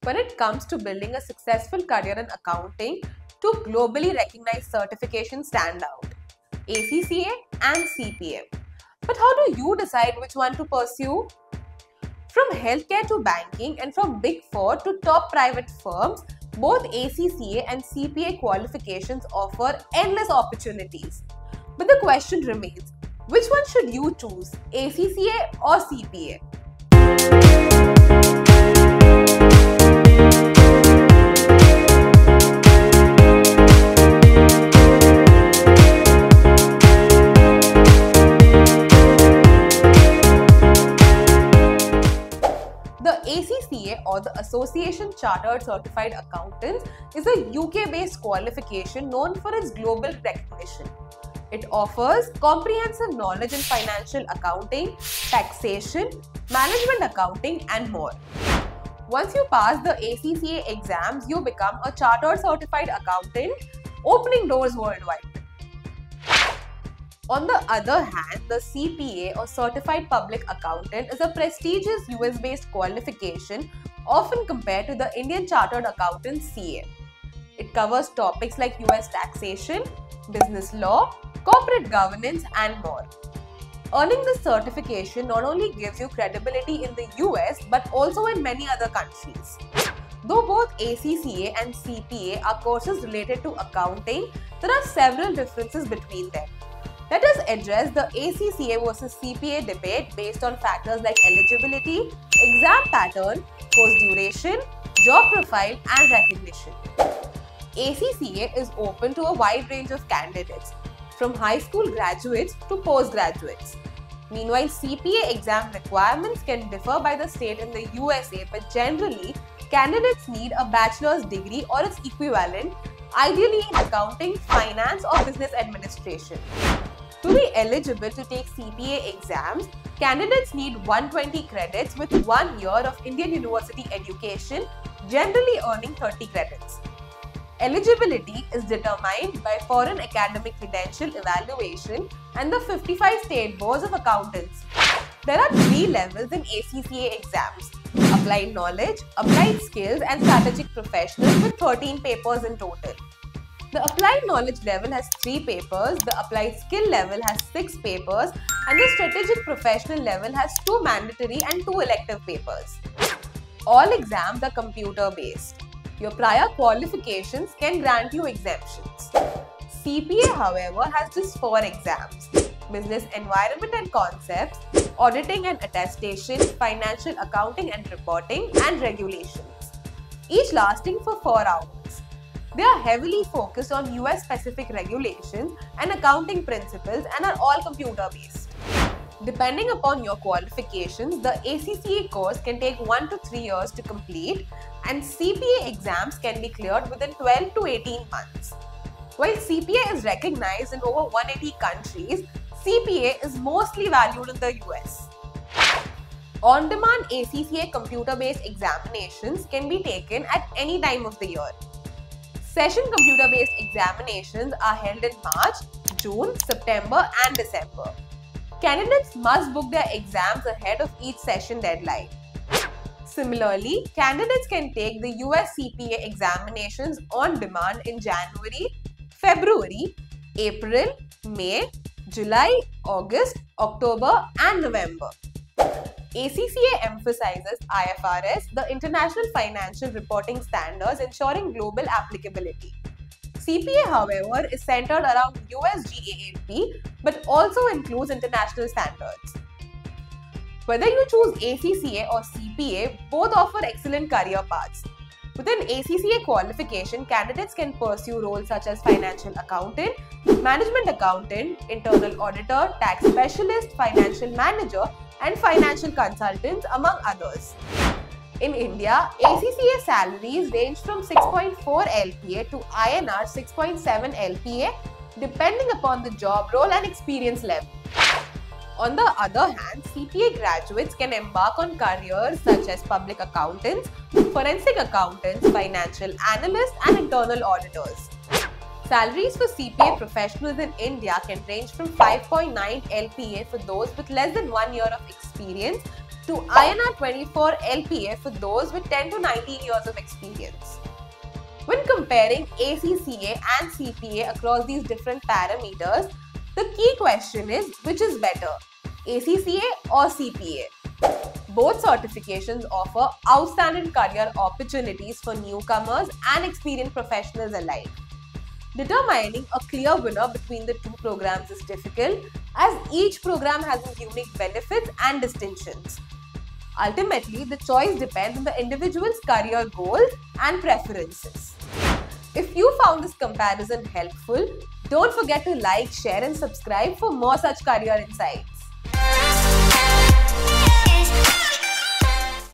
when it comes to building a successful career in accounting, two globally recognized certifications stand out: ACCA and CPA. But how do you decide which one to pursue? From healthcare to banking and from Big Four to top private firms, both ACCA and CPA qualifications offer endless opportunities. But the question remains, which one should you choose, ACCA or CPA? The ACCA, or the Association Chartered Certified Accountants, is a UK-based qualification known for its global recognition. It offers comprehensive knowledge in financial accounting, taxation, management accounting, and more. Once you pass the ACCA exams, you become a Chartered Certified Accountant, opening doors worldwide. On the other hand, the CPA, or Certified Public Accountant, is a prestigious US-based qualification often compared to the Indian Chartered Accountant CA. It covers topics like US taxation, business law, corporate governance, and more. Earning this certification not only gives you credibility in the US but also in many other countries. Though both ACCA and CPA are courses related to accounting, there are several differences between them. Let us address the ACCA versus CPA debate based on factors like eligibility, exam pattern, course duration, job profile, and recognition. ACCA is open to a wide range of candidates, from high school graduates to postgraduates. Meanwhile, CPA exam requirements can differ by the state in the USA, but generally, candidates need a bachelor's degree or its equivalent, ideally in accounting, finance, or business administration. To be eligible to take CPA exams, candidates need 120 credits with 1 year of Indian university education, generally earning 30 credits. Eligibility is determined by Foreign Academic Credential Evaluation and the 55 state boards of accountants. There are 3 levels in ACCA exams: Applied Knowledge, Applied Skills, and Strategic Professional, with 13 papers in total. The Applied Knowledge level has 3 papers, the Applied Skill level has 6 papers, and the Strategic Professional level has 2 mandatory and 2 elective papers. All exams are computer-based. Your prior qualifications can grant you exemptions. CPA, however, has just 4 exams: Business Environment and Concepts, Auditing and Attestation, Financial Accounting and Reporting, and Regulations, each lasting for 4 hours. They are heavily focused on US-specific regulations and accounting principles and are all computer-based. Depending upon your qualifications, the ACCA course can take 1 to 3 years to complete, and CPA exams can be cleared within 12 to 18 months. While CPA is recognized in over 180 countries, CPA is mostly valued in the US. On-demand ACCA computer-based examinations can be taken at any time of the year. Session computer-based examinations are held in March, June, September, and December. Candidates must book their exams ahead of each session deadline. Similarly, candidates can take the US CPA examinations on demand in January, February, April, May, July, August, October, and November. ACCA emphasizes IFRS, the International Financial Reporting Standards, ensuring global applicability. CPA, however, is centered around US GAAP but also includes international standards. Whether you choose ACCA or CPA, both offer excellent career paths. With an ACCA qualification, candidates can pursue roles such as financial accountant, management accountant, internal auditor, tax specialist, financial manager, and financial consultants, among others. In India, ACCA salaries range from 6.4 LPA to INR 6.7 LPA, depending upon the job role and experience level. On the other hand, CPA graduates can embark on careers such as public accountants, forensic accountants, financial analysts, and internal auditors. Salaries for CPA professionals in India can range from 5.9 LPA for those with less than 1 year of experience to INR 24 LPA for those with 10 to 19 years of experience. When comparing ACCA and CPA across these different parameters, the key question is which is better, ACCA or CPA? Both certifications offer outstanding career opportunities for newcomers and experienced professionals alike. Determining a clear winner between the two programs is difficult as each program has its unique benefits and distinctions. Ultimately, the choice depends on the individual's career goals and preferences. If you found this comparison helpful, don't forget to like, share and subscribe for more such career insights.